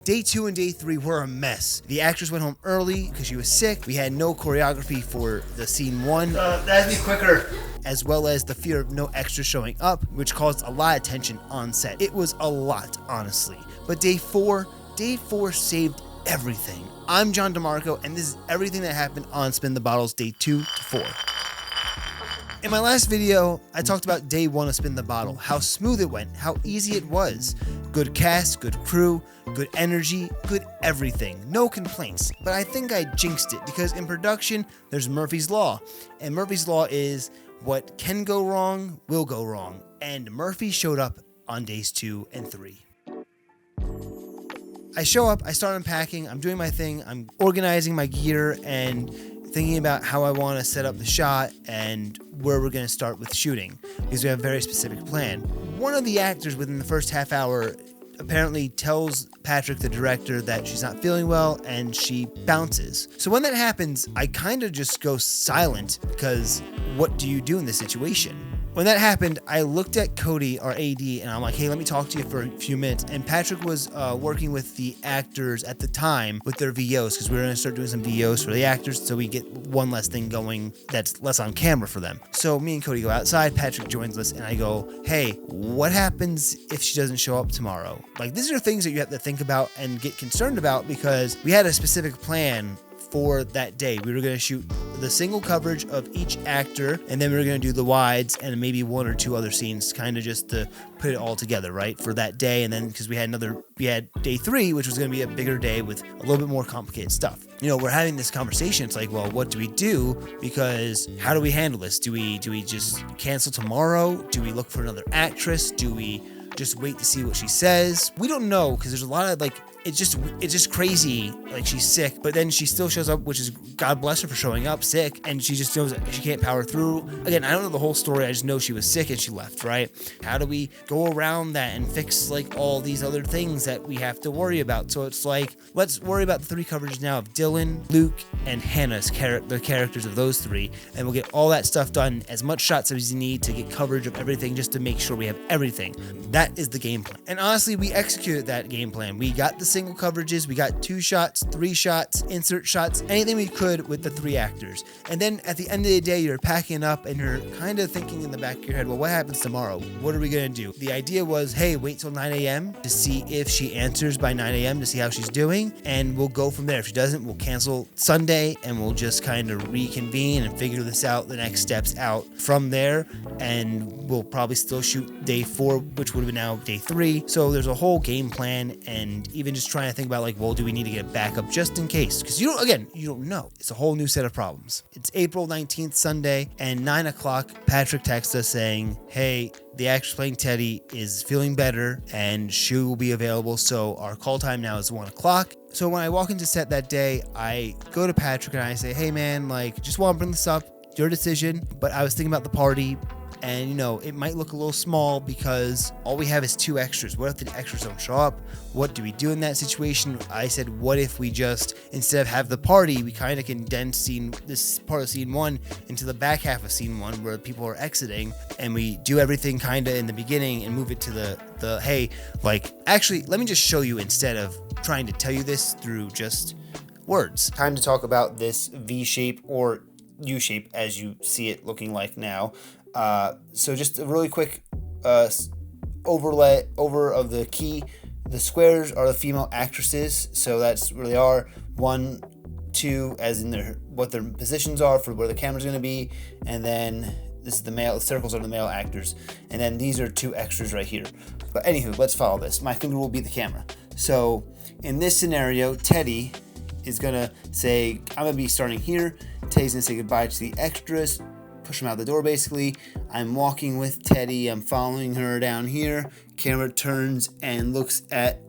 Day 2 and day 3 were a mess. The actress went home early because she was sick. We had no choreography for the scene 1. That'd be quicker. As well as the fear of no extras showing up, which caused a lot of tension on set. It was a lot, honestly. But day 4 saved everything. I'm John DiMarco, and this is everything that happened on Spin the Bottles day 2 to 4. In my last video, I talked about day 1 of Spin the Bottle, how smooth it went, how easy it was. Good cast, good crew, good energy, good everything. No complaints. But I think I jinxed it because in production, there's Murphy's Law. And Murphy's Law is what can go wrong will go wrong. And Murphy showed up on days 2 and 3. I show up, I start unpacking, I'm doing my thing, I'm organizing my gear and thinking about how I want to set up the shot and where we're going to start with shooting because we have a very specific plan. One of the actors within the first half hour apparently tells Patrick, the director, that she's not feeling well and she bounces. So when that happens, I kind of just go silent because what do you do in this situation? When that happened, I looked at Cody, our AD, and I'm like, hey, let me talk to you for a few minutes. And Patrick was working with the actors at the time with their VOs because we were going to start doing some VOs for the actors so we get one less thing going that's less on camera for them. So me and Cody go outside, Patrick joins us, and I go, hey, what happens if she doesn't show up tomorrow? Like, these are things that you have to think about and get concerned about because we had a specific plan for that day. We were going to shoot the single coverage of each actor, and then we were going to do the wides and maybe 1 or 2 other scenes, kind of just to put it all together, right, for that day. And then because we had day 3, which was going to be a bigger day with a little bit more complicated stuff. You know, we're having this conversation. It's like, well, what do we do? Because how do we handle this? Do we just cancel tomorrow? Do we look for another actress? Do we just wait to see what she says? We don't know because there's a lot of it's just crazy. Like, she's sick, but then she still shows up, which is God bless her for showing up sick, and she just knows that she can't power through. Again, I don't know the whole story. I just know she was sick and she left, right? How do we go around that and fix like all these other things that we have to worry about? So it's like, let's worry about the 3 coverages now of Dylan, Luke, and Hannah's the characters of those 3, and we'll get all that stuff done, as much shots as you need to get coverage of everything, just to make sure we have everything. That is the game plan. And honestly, we executed that game plan. We got the single coverages, we got 2 shots, 3 shots, insert shots, anything we could with the 3 actors. And then at the end of the day, you're packing up and you're kind of thinking in the back of your head, well, what happens tomorrow? What are we going to do? The idea was, hey, wait till 9 a.m. to see if she answers by 9 a.m. to see how she's doing, and we'll go from there. If she doesn't, we'll cancel Sunday and we'll just kind of reconvene and figure this out, the next steps out from there, and we'll probably still shoot day 4, which would have been now day 3. So there's a whole game plan, and even just trying to think about, like, well, do we need to get backup just in case? Because you don't know. It's a whole new set of problems. It's April 19th, Sunday, and 9 o'clock, Patrick texts us saying, hey, the actress playing Teddy is feeling better and she will be available. So our call time now is 1 o'clock. So when I walk into set that day, I go to Patrick and I say, hey man, like, just want to bring this up, your decision, but I was thinking about the party. And, you know, it might look a little small because all we have is 2 extras. What if the extras don't show up? What do we do in that situation? I said, what if we just, instead of have the party, we kind of condense this part of scene 1 into the back half of scene 1 where people are exiting, and we do everything kind of in the beginning and move it to the hey, like, actually, let me just show you instead of trying to tell you this through just words. Time to talk about this V shape or U shape as you see it looking like now. So just a really quick over of the key. The squares are the female actresses, so that's where they are. 1, 2, as in what their positions are for where the camera's going to be, and then this is the male. The circles are the male actors, and then these are 2 extras right here. But anywho, let's follow this. My finger will be the camera. So in this scenario, Teddy is gonna say, I'm gonna be starting here. Teddy's gonna say goodbye to the extras. Push him out the door, basically. I'm walking with Teddy. I'm following her down here. Camera turns and looks at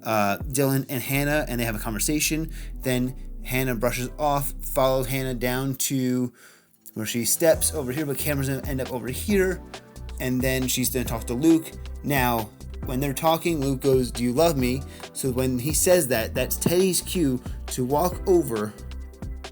Dylan and Hannah, and they have a conversation. Then Hannah brushes off, follows Hannah down to where she steps over here, but camera's gonna end up over here. And then she's gonna talk to Luke. Now, when they're talking, Luke goes, do you love me? So when he says that, that's Teddy's cue to walk over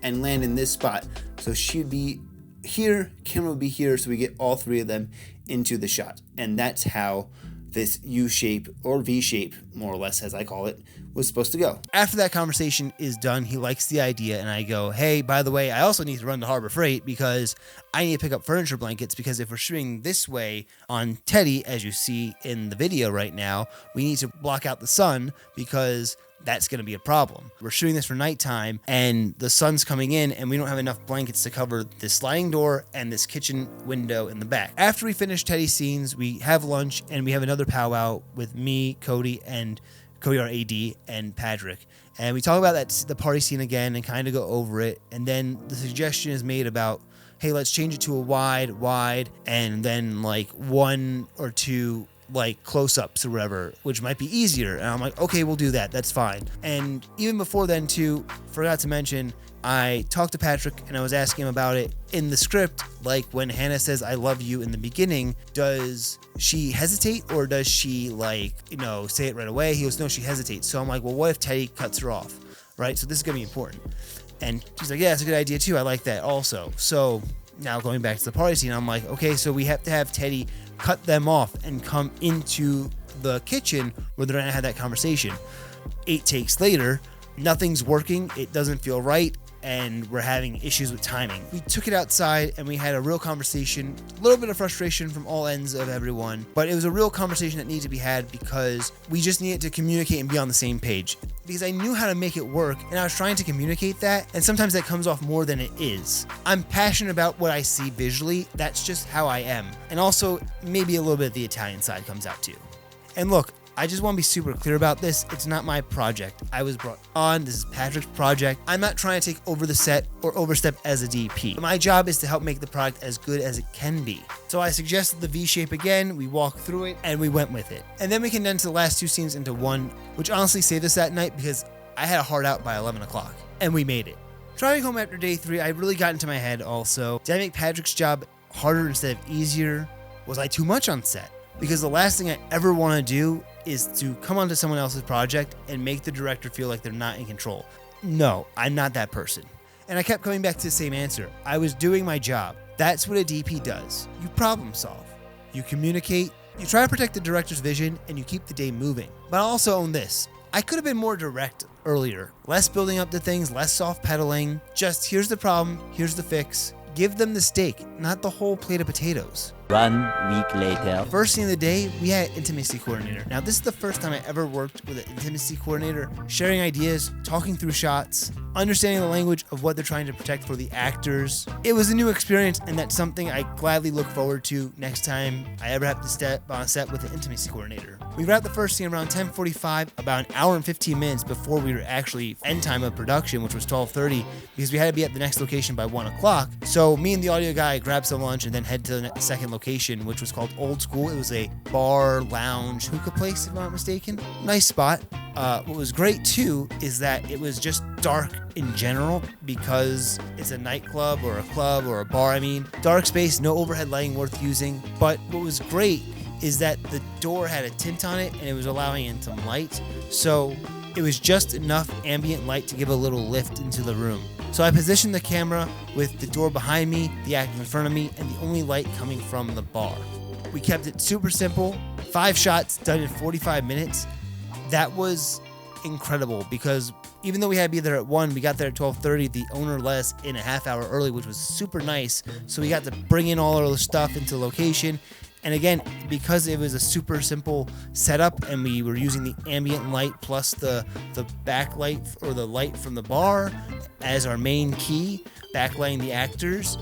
and land in this spot. So she'd be here, camera would be here, so we get all 3 of them into the shot. And that's how this U shape or V shape, more or less as I call it, was supposed to go. After that conversation is done, he likes the idea, and I go, hey, by the way, I also need to run to Harbor Freight because I need to pick up furniture blankets, because if we're shooting this way on Teddy, as you see in the video right now, we need to block out the sun because that's going to be a problem. We're shooting this for nighttime and the sun's coming in and we don't have enough blankets to cover this sliding door and this kitchen window in the back. After we finish Teddy's scenes, we have lunch and we have another powwow with me, Cody, our AD, and Patrick. And we talk about the party scene again and kind of go over it. And then the suggestion is made about, hey, let's change it to a wide, and then like 1 or 2 like close-ups or whatever, which might be easier. And I'm like, okay, we'll do that. That's fine. And even before then too, forgot to mention, I talked to Patrick and I was asking him about it in the script. Like when Hannah says, I love you in the beginning, does she hesitate or does she say it right away? He goes, no, she hesitates. So I'm like, well, what if Teddy cuts her off? Right? So this is going to be important. And she's like, yeah, that's a good idea too. I like that also. So now going back to the party scene, I'm like, okay, so we have to have Teddy cut them off and come into the kitchen where they're going to have that conversation. 8 takes later, nothing's working. It doesn't feel right. And we're having issues with timing. We took it outside and we had a real conversation, a little bit of frustration from all ends of everyone, but it was a real conversation that needed to be had because we just needed to communicate and be on the same page. Because I knew how to make it work and I was trying to communicate that, and sometimes that comes off more than it is. I'm passionate about what I see visually. That's just how I am. And also maybe a little bit of the Italian side comes out too. And look, I just want to be super clear about this. It's not my project. I was brought on. This is Patrick's project. I'm not trying to take over the set or overstep as a DP. My job is to help make the product as good as it can be. So I suggested the V shape again. We walked through it and we went with it. And then we condensed the last 2 scenes into one, which honestly saved us that night because I had a hard out by 11 o'clock and we made it. Driving home after day 3, I really got into my head also. Did I make Patrick's job harder instead of easier? Was I too much on set? Because the last thing I ever want to do is to come onto someone else's project and make the director feel like they're not in control. No, I'm not that person. And I kept coming back to the same answer. I was doing my job. That's what a DP does. You problem solve. You communicate. You try to protect the director's vision and you keep the day moving. But I also own this. I could have been more direct earlier. Less building up to things, less soft pedaling. Just here's the problem, here's the fix. Give them the steak, not the whole plate of potatoes. 1 week later. First scene of the day, we had an intimacy coordinator. Now, this is the first time I ever worked with an intimacy coordinator, sharing ideas, talking through shots, understanding the language of what they're trying to protect for the actors. It was a new experience, and that's something I gladly look forward to next time I ever have to step on a set with an intimacy coordinator. We wrapped the first scene around 10:45, about an hour and 15 minutes before we were actually end time of production, which was 12:30, because we had to be at the next location by 1 o'clock. So me and the audio guy grabbed some lunch and then head to the second location, which was called Old School. It was a bar, lounge, hookah place, if I'm not mistaken. Nice spot. What was great too is that it was just dark in general because it's a nightclub or a club or a bar. Dark space, no overhead lighting worth using. But what was great is that the door had a tint on it and it was allowing in some light. So it was just enough ambient light to give a little lift into the room. So I positioned the camera with the door behind me, the actor in front of me, and the only light coming from the bar. We kept it super simple. 5 shots done in 45 minutes. That was incredible because even though we had to be there at 1, we got there at 12:30. The owner let us in a half hour early, which was super nice. So we got to bring in all our other stuff into location. And again, because it was a super simple setup and we were using the ambient light plus the backlight or the light from the bar as our main key, backlighting the actors,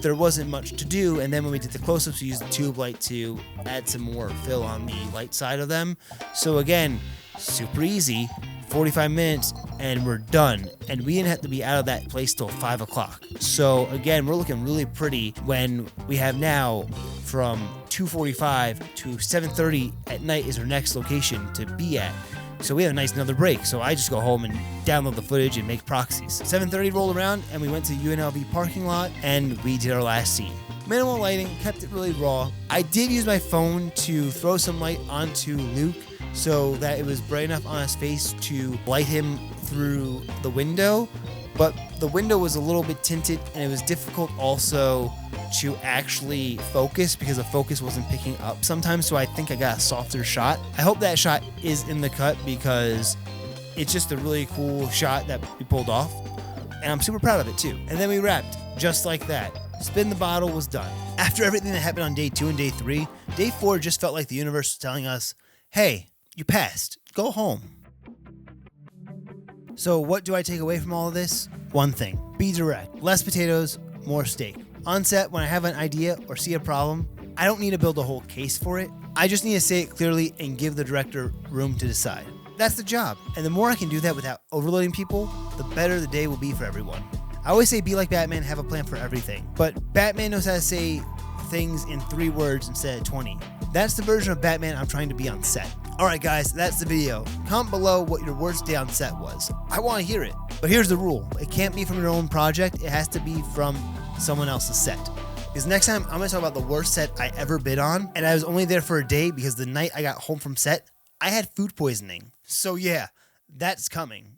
there wasn't much to do. And then when we did the close-ups, we used the tube light to add some more fill on the light side of them. So again, super easy, 45 minutes, and we're done. And we didn't have to be out of that place till 5 o'clock. So again, we're looking really pretty when we have now from 2:45 to 7:30 at night is our next location to be at. So we have a nice another break. So I just go home and download the footage and make proxies. 7:30 rolled around and we went to UNLV parking lot and we did our last scene. Minimal lighting, kept it really raw. I did use my phone to throw some light onto Luke so that it was bright enough on his face to light him through the window. but the window was a little bit tinted and it was difficult also to actually focus because the focus wasn't picking up sometimes, so I think I got a softer shot. I hope that shot is in the cut because it's just a really cool shot that we pulled off, and I'm super proud of it too. And then we wrapped just like that. Spin the bottle was done. After everything that happened on day 2 and day 3, day 4 just felt like the universe was telling us, hey, you passed, go home. So what do I take away from all of this? One thing, be direct. Less potatoes, more steak. On set, when I have an idea or see a problem, I don't need to build a whole case for it. I just need to say it clearly and give the director room to decide. That's the job. And the more I can do that without overloading people, the better the day will be for everyone. I always say be like Batman, have a plan for everything. But Batman knows how to say things in 3 words instead of 20. That's the version of Batman I'm trying to be on set. Alright guys, that's the video. Comment below what your worst day on set was. I want to hear it. But here's the rule. It can't be from your own project. It has to be from someone else's set. Because next time, I'm going to talk about the worst set I ever bid on. And I was only there for a day because the night I got home from set, I had food poisoning. So yeah, that's coming.